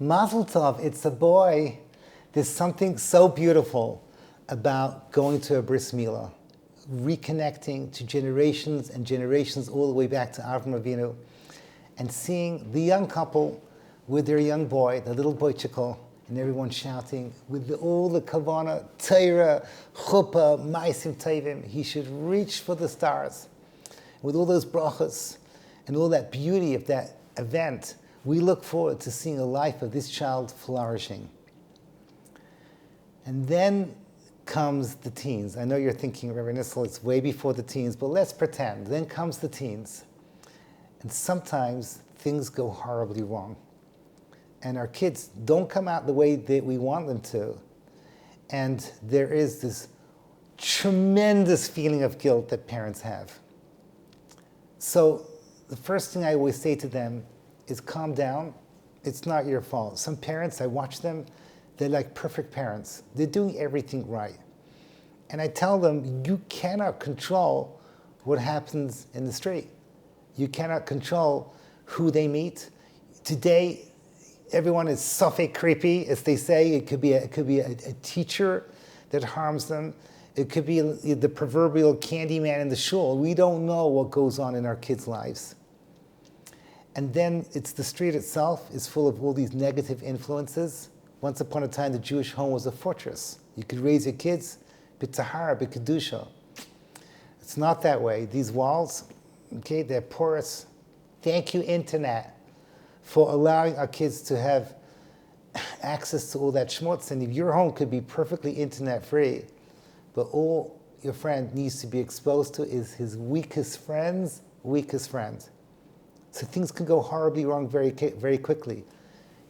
Mazel tov, it's a boy. There's something so beautiful about going to a bris milah, reconnecting to generations and generations all the way back to Avraham Avinu, and seeing the young couple with their young boy, the little boy Chikol, and everyone shouting with all the kavana, Torah, chuppah, ma'asim tovim. He should reach for the stars. With all those brachas and all that beauty of that event, we look forward to seeing the life of this child flourishing. And then comes the teens. I know you're thinking, Reverend Nissel, it's way before the teens, but let's pretend. Then comes the teens. And sometimes things go horribly wrong. And our kids don't come out the way that we want them to. And there is this tremendous feeling of guilt that parents have. So the first thing I always say to them is calm down. It's not your fault. Some parents, I watch them, they're like perfect parents. They're doing everything right. And I tell them, you cannot control what happens in the street. You cannot control who they meet. Today, everyone is safek creepy, as they say. It could be a teacher that harms them. It could be the proverbial candy man in the shul. We don't know what goes on in our kids' lives. And then it's the street itself is full of all these negative influences. Once upon a time, the Jewish home was a fortress. You could raise your kids, b'tahara, b'kedusha. It's not that way. These walls, okay, they're porous. Thank you, Internet, for allowing our kids to have access to all that schmutz. And if your home could be perfectly Internet-free, but all your friend needs to be exposed to is his weakest friend's weakest friend. So things can go horribly wrong very, very quickly.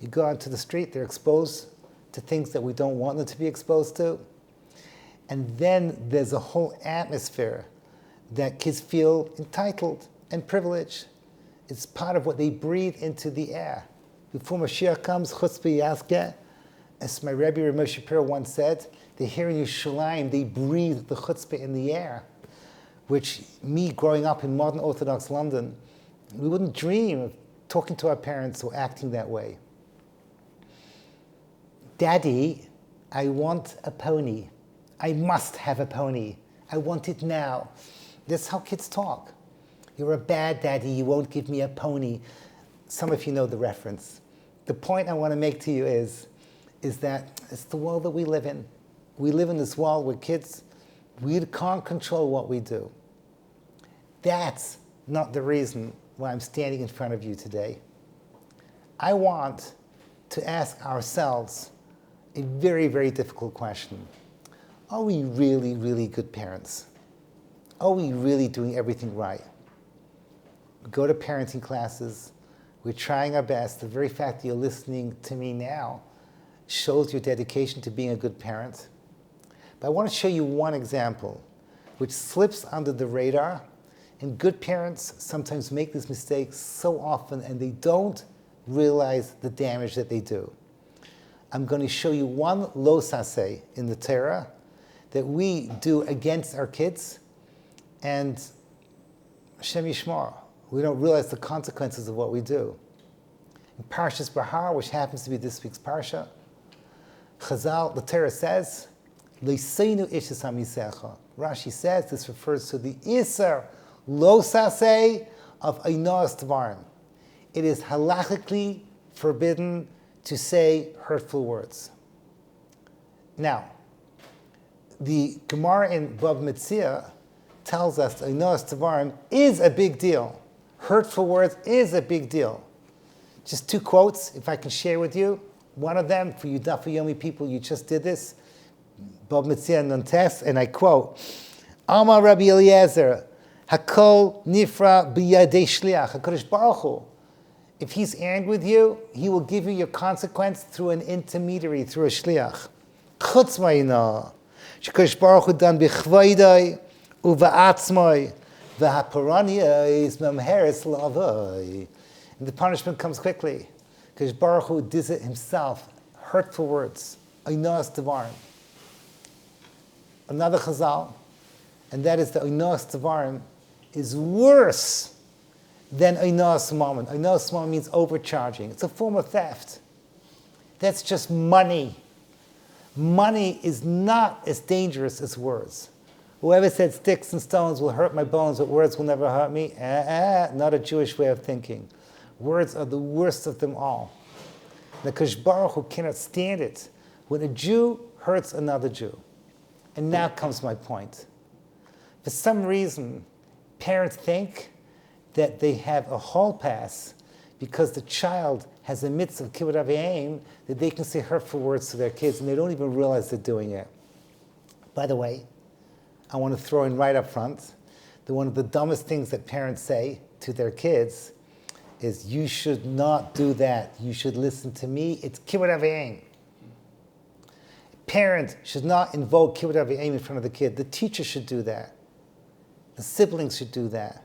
You go out to the street, they're exposed to things that we don't want them to be exposed to. And then there's a whole atmosphere that kids feel entitled and privileged. It's part of what they breathe into the air. Before Mashiach comes, chutzpah yaskeh, as my Rebbe Ramesh Shapiro once said, they hear in Yerushalayim, they breathe the chutzpah in the air, which me growing up in modern Orthodox London, we wouldn't dream of talking to our parents or acting that way. Daddy, I want a pony. I must have a pony. I want it now. That's how kids talk. You're a bad daddy, you won't give me a pony. Some of you know the reference. The point I want to make to you is that it's the world that we live in. We live in this world where kids, we can't control what we do. That's not the reason why I'm standing in front of you today. I want to ask ourselves a very, very difficult question. Are we really, really good parents? Are we really doing everything right? We go to parenting classes. We're trying our best. The very fact that you're listening to me now shows your dedication to being a good parent. But I want to show you one example which slips under the radar, and good parents sometimes make this mistake so often and they don't realize the damage that they do. I'm going to show you one lo saseh in the Torah that we do against our kids, and Hashem Yishmar, we don't realize the consequences of what we do. In Parshas Bahar, which happens to be this week's Parsha, Chazal, the Torah says, Leisenu ishes hamisecha. Rashi says this refers to the Iser lo saseh of Einos Tvarim. It is halachically forbidden to say hurtful words. Now, the Gemara in Bava Metzia tells us that Einos Tvarim is a big deal. Hurtful words is a big deal. Just two quotes, if I can share with you. One of them, for you Daf Yomi people, you just did this. Bava Metzia Nontes, and I quote, Amar Rabbi Eliezer, Hakol nifra b'yadei shliach, HaKadosh Baruch Hu. If he's angry with you, he will give you your consequence through an intermediary, through a shliach. Chutz ma'ina, HaKadosh Baruch Hu dan b'chvaydai uva'atzmai v'haparanya is memheres lavai. And the punishment comes quickly. HaKadosh Baruch Hu does it himself. Hurtful words. Einos Tvarim. Another chazal, and that is that Einos Tvarim is worse than Einos Mammon. Einos Mammon means overcharging. It's a form of theft. That's just money. Money is not as dangerous as words. Whoever said sticks and stones will hurt my bones, but words will never hurt me, not a Jewish way of thinking. Words are the worst of them all. The Kadosh Baruch Hu cannot stand it when a Jew hurts another Jew. And now comes my point. For some reason, parents think that they have a hall pass because the child has a mitzvah of kibbud av v'em that they can say hurtful words to their kids and they don't even realize they're doing it. By the way, I want to throw in right up front that one of the dumbest things that parents say to their kids is, you should not do that. You should listen to me. It's kibbud av v'em. Parent should not invoke kibbud av v'em in front of the kid. The teacher should do that. The siblings should do that.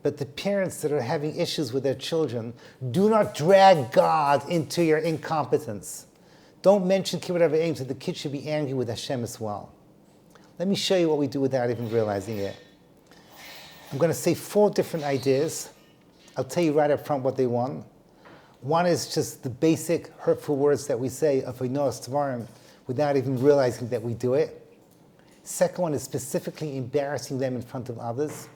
But the parents that are having issues with their children, do not drag God into your incompetence. Don't mention kibbud av v'em, so the kid should be angry with Hashem as well. Let me show you what we do without even realizing it. I'm going to say 4 different ideas. I'll tell you right up front what they want. One is just the basic hurtful words that we say of Einos Tvarim without even realizing that we do it. Second one is specifically embarrassing them in front of others.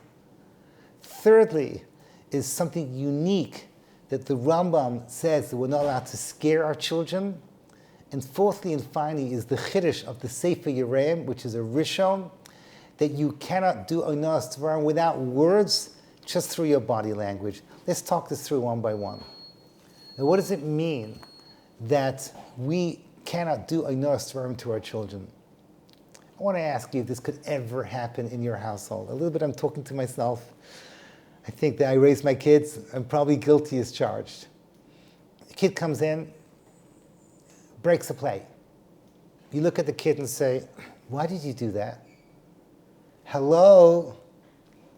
Thirdly is something unique that the Rambam says that we're not allowed to scare our children. And fourthly and finally is the Chiddush of the Sefer Yereim, which is a Rishon, that you cannot do Einos Tvarim without words, just through your body language. Let's talk this through one by one. Now, what does it mean that we cannot do Einos Tvarim to our children? I want to ask you if this could ever happen in your household. A little bit I'm talking to myself. I think that I raised my kids. I'm probably guilty as charged. The kid comes in, breaks a plate. You look at the kid and say, why did you do that? Hello?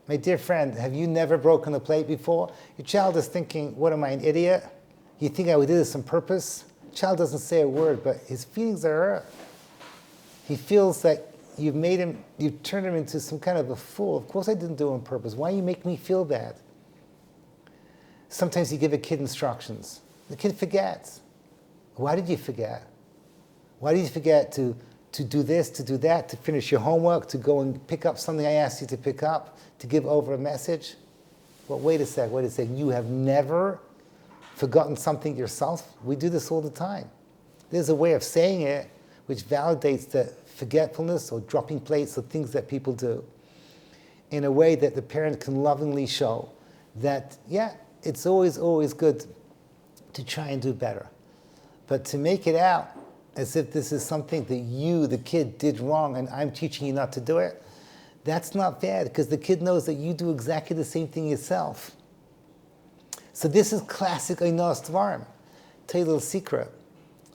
My dear friend, have you never broken a plate before? Your child is thinking, what am I, an idiot? You think I would do this on purpose? The child doesn't say a word, but his feelings are hurt. He feels like you've turned him into some kind of a fool. Of course I didn't do it on purpose. Why you make me feel bad? Sometimes you give a kid instructions. The kid forgets. Why did you forget? Why did you forget to do this, to do that, to finish your homework, to go and pick up something I asked you to pick up, to give over a message? Well, wait a sec. You have never forgotten something yourself? We do this all the time. There's a way of saying it which validates the forgetfulness or dropping plates or things that people do in a way that the parent can lovingly show that, yeah, it's always, always good to try and do better. But to make it out as if this is something that you, the kid, did wrong and I'm teaching you not to do it, that's not bad because the kid knows that you do exactly the same thing yourself. So this is classic Einos Tvarim. Tell you a little secret.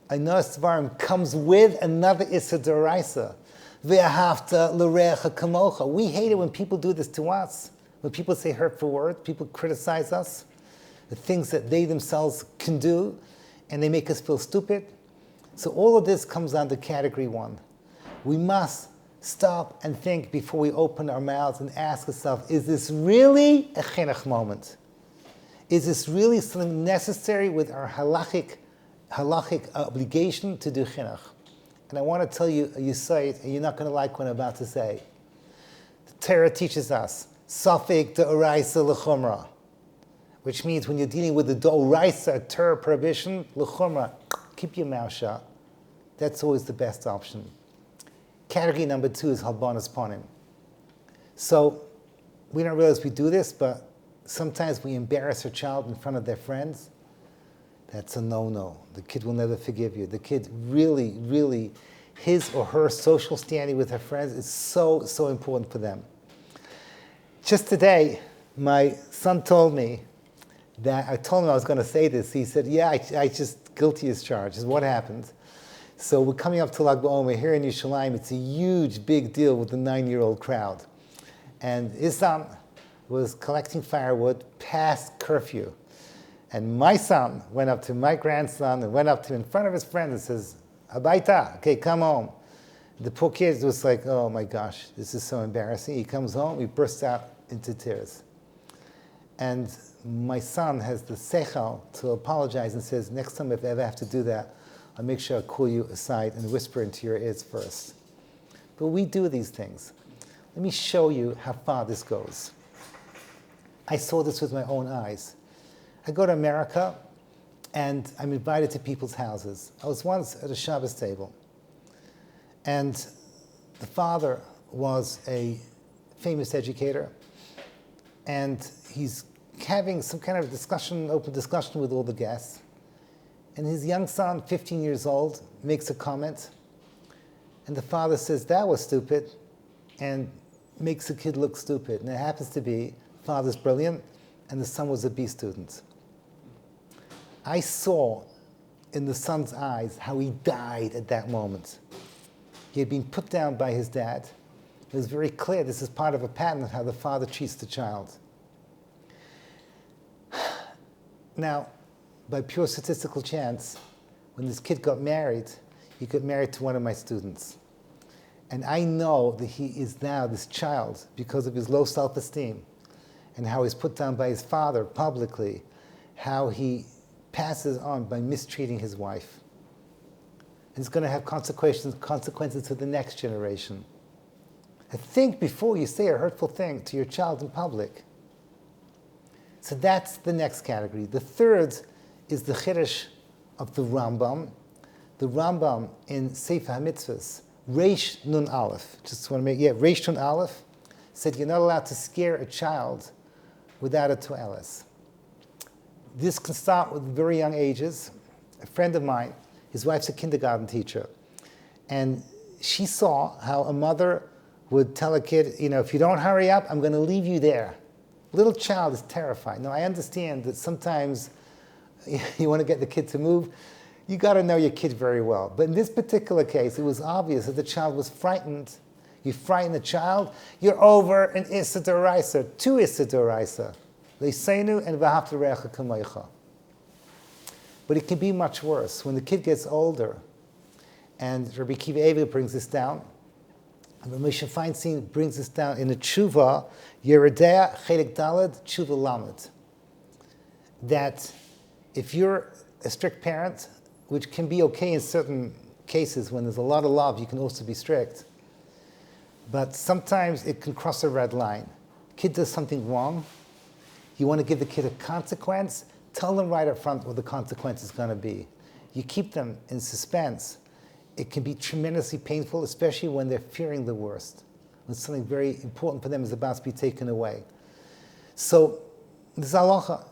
Einos Tvarim comes with another Issa D'Oraisa. Ve'ahavta l'reacha kamocha. We hate it when people do this to us. When people say hurtful words, people criticize us, the things that they themselves can do, and they make us feel stupid. So all of this comes under category 1. We must stop and think before we open our mouths and ask ourselves, is this really a chinuch moment? Is this really something necessary with our halachic obligation to do chinuch? And I want to tell you a yesod, and you're not going to like what I'm about to say. The Torah teaches us, Safek D'Oraisa L'chumra, which means when you're dealing with the D'Oraisa, Torah prohibition, L'chumra, keep your mouth shut. That's always the best option. Category number 2 is Halbonas Ponim. So we don't realize we do this, but sometimes we embarrass our child in front of their friends. That's a no-no. The kid will never forgive you. The kid really, really, his or her social standing with her friends is so, so important for them. Just today, my son told me that, I told him I was going to say this. He said, yeah, I just guilty as charged. This is what happened. So we're coming up to Lag BaOmer here in Yerushalayim. It's a huge, big deal with the 9-year-old crowd. And his son was collecting firewood past curfew. And my son went up to my grandson and went up to him in front of his friend and says, Abaita, okay, come home. The poor kid was like, oh my gosh, this is so embarrassing. He comes home, he bursts out into tears. And my son has the seichel to apologize and says, next time if I ever have to do that, I'll make sure I call you aside and whisper into your ears first. But we do these things. Let me show you how far this goes. I saw this with my own eyes. I go to America, and I'm invited to people's houses. I was once at a Shabbos table, and the father was a famous educator, and he's having some kind of discussion, open discussion with all the guests. And his young son, 15 years old, makes a comment, and the father says, "That was stupid," and makes the kid look stupid. And it happens to be, the father's brilliant, and the son was a B student. I saw in the son's eyes how he died at that moment. He had been put down by his dad. It was very clear this is part of a pattern of how the father treats the child. Now, by pure statistical chance, when this kid got married, he got married to one of my students. And I know that he is now this child because of his low self-esteem and how he's put down by his father publicly, how he passes on by mistreating his wife. And it's going to have consequences to the next generation. Think before you say a hurtful thing to your child in public. So that's the next category. The third is the chinuch of the Rambam. The Rambam in Sefer HaMitzvahs, Reish Nun Aleph, Reish Nun Aleph, said you're not allowed to scare a child without a to'eles. This can start with very young ages. A friend of mine, his wife's a kindergarten teacher, and she saw how a mother would tell a kid, if you don't hurry up, I'm going to leave you there. Little child is terrified. Now, I understand that sometimes you want to get the kid to move. You got to know your kid very well. But in this particular case, it was obvious that the child was frightened. You frighten the child, you're over an Issa D'Oraisa, 2 Issa D'Oraisa. Leisenu and V'ahavta Re'echa Kamoicha. But it can be much worse. When the kid gets older, and Rabbi Kiva Eva brings this down, and Moshe Feinstein brings this down in a tshuva, Yeridea Chelik Daled Tshuva Lamed, that if you're a strict parent, which can be okay in certain cases when there's a lot of love, you can also be strict, but sometimes it can cross a red line. Kid does something wrong, you want to give the kid a consequence, tell them right up front what the consequence is going to be. You keep them in suspense. It can be tremendously painful, especially when they're fearing the worst, when something very important for them is about to be taken away. So there's halacha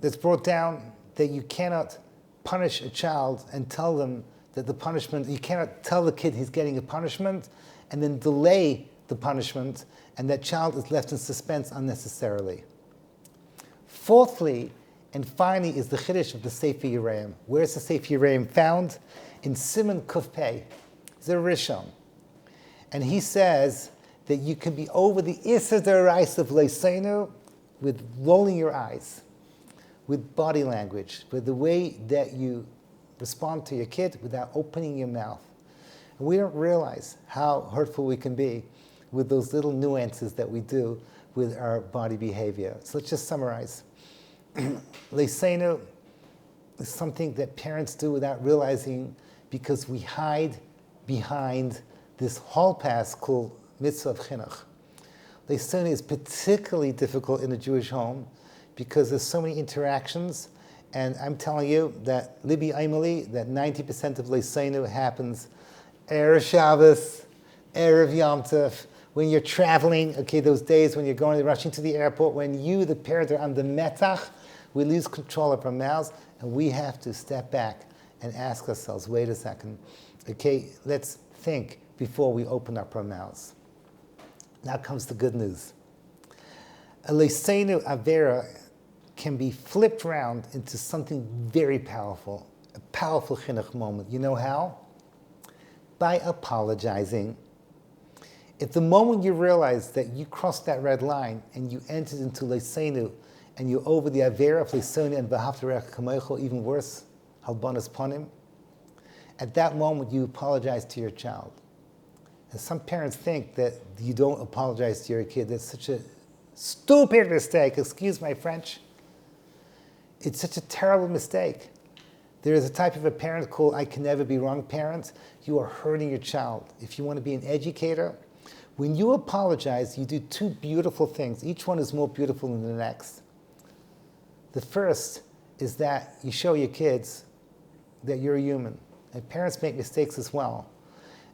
that's brought down that you cannot punish a child and tell them that the punishment, you cannot tell the kid he's getting a punishment and then delay the punishment, and that child is left in suspense unnecessarily. Fourthly, and finally, is the chinuch of the Sefer Yereim. Where is the Sefer Yereim found? In Siman Kuf Pei. It's a Rishon. And he says that you can be over the Issa D'Oraisa of Leisenu with rolling your eyes, with body language, with the way that you respond to your kid without opening your mouth. And we don't realize how hurtful we can be with those little nuances that we do with our body behavior. So let's just summarize. Leisenu is something that parents do without realizing because we hide behind this hall pass called mitzvah of chinuch. Leisenu is particularly difficult in a Jewish home because there's so many interactions, and I'm telling you that Libi Aimali, that 90% of Leisenu happens Erev Shabbos, Erev Yom Tov, when you're traveling, those days when you're rushing to the airport, when you, the parent, are under metach, we lose control of our mouths, and we have to step back and ask ourselves, wait a second, let's think before we open up our mouths. Now comes the good news. A leisenu avera can be flipped around into something very powerful, a powerful chinuch moment. You know how? By apologizing. At the moment you realize that you crossed that red line and you entered into leisenu, and you're over the avera of leisenu and v'ahavta re'echa kamoicha, even worse, halbanas panim, at that moment you apologize to your child. And some parents think that you don't apologize to your kid. That's such a stupid mistake, excuse my French. It's such a terrible mistake. There is a type of a parent called I can never be wrong parent. You are hurting your child. If you want to be an educator, when you apologize, you do two beautiful things. Each one is more beautiful than the next. The first is that you show your kids that you're a human. And parents make mistakes as well.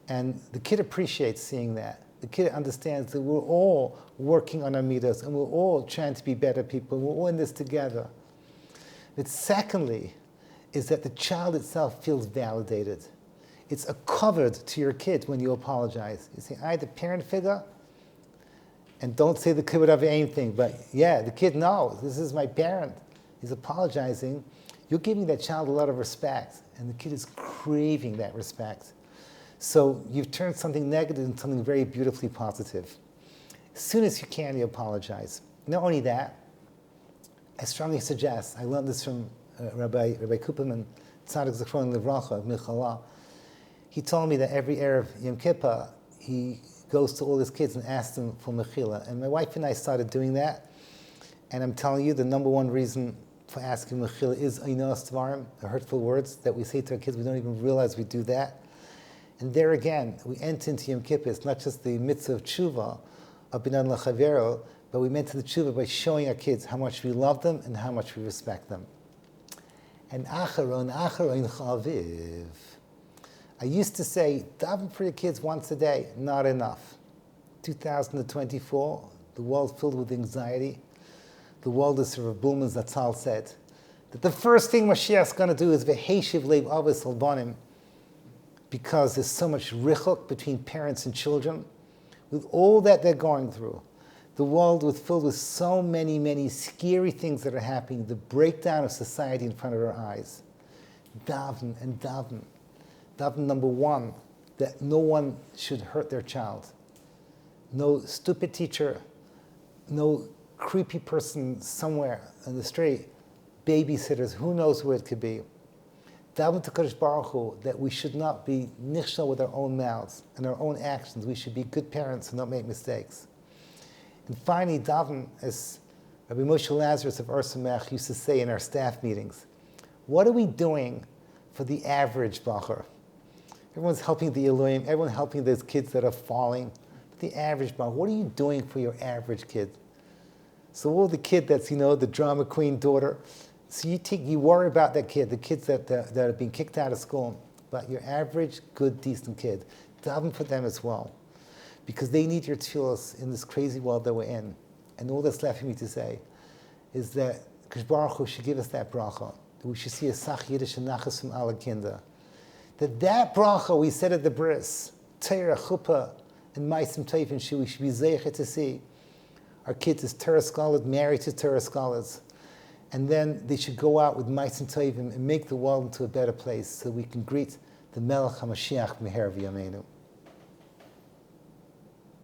And the kid appreciates seeing that. The kid understands that we're all working on our midos and we're all trying to be better people. We're all in this together. But secondly, is that the child itself feels validated. It's a covered to your kid when you apologize. You say, I, the parent figure, and don't say the kid would have anything, but yeah, the kid knows, this is my parent. He's apologizing. You're giving that child a lot of respect, and the kid is craving that respect. So you've turned something negative into something very beautifully positive. As soon as you can, you apologize. Not only that, I strongly suggest, I learned this from Rabbi Kuperman, Tzaddik Zichron Livracha of Michala. He told me that every Erev Yom Kippur, he goes to all his kids and asks them for mechila. And my wife and I started doing that. And I'm telling you, the number one reason for asking mechila is Einos Tvarim, the hurtful words that we say to our kids. We don't even realize we do that. And there again, we enter into Yom Kippur. It's not just the mitzvah of tshuva, of binan lachavero, but we meant to the tshuva by showing our kids how much we love them and how much we respect them. And acharon chaviv. I used to say, daven for your kids once a day, not enough. 2024, the world filled with anxiety. The world, as Rav Bulman Zatzal said, that the first thing Mashiach's going to do is v'heshiv leiv avos albanim, because there's so much richuk between parents and children. With all that they're going through, the world was filled with so many, many scary things that are happening, the breakdown of society in front of our eyes. Daven and daven. Daven number one, that no one should hurt their child. No stupid teacher, no creepy person somewhere on the street, babysitters, who knows where it could be. Daven to Kadosh Baruch Hu, that we should not be nichshel with our own mouths and our own actions. We should be good parents and not make mistakes. And finally, daven, as Rabbi Moshe Lazarus of Or Samech used to say in our staff meetings, what are we doing for the average bacher? Everyone's helping the Elohim, everyone's helping those kids that are falling. But the average bacher, what are you doing for your average kid? So all the kid that's, the drama queen daughter, so you worry about that kid, the kids that are being kicked out of school, but your average, good, decent kid, daven for them as well. Because they need your tefillos in this crazy world that we're in. And all that's left for me to say is that Kadosh Baruch Hu should give us that bracha. That we should see a sach yiddish and nachas from alle kinder. That bracha we said at the bris, Torah, chuppah, and ma'asim tovim, we should be zeicher to see our kids as Torah scholars, married to Torah scholars. And then they should go out with ma'asim tovim and make the world into a better place so we can greet the Melech HaMashiach Meher V'Yameinu.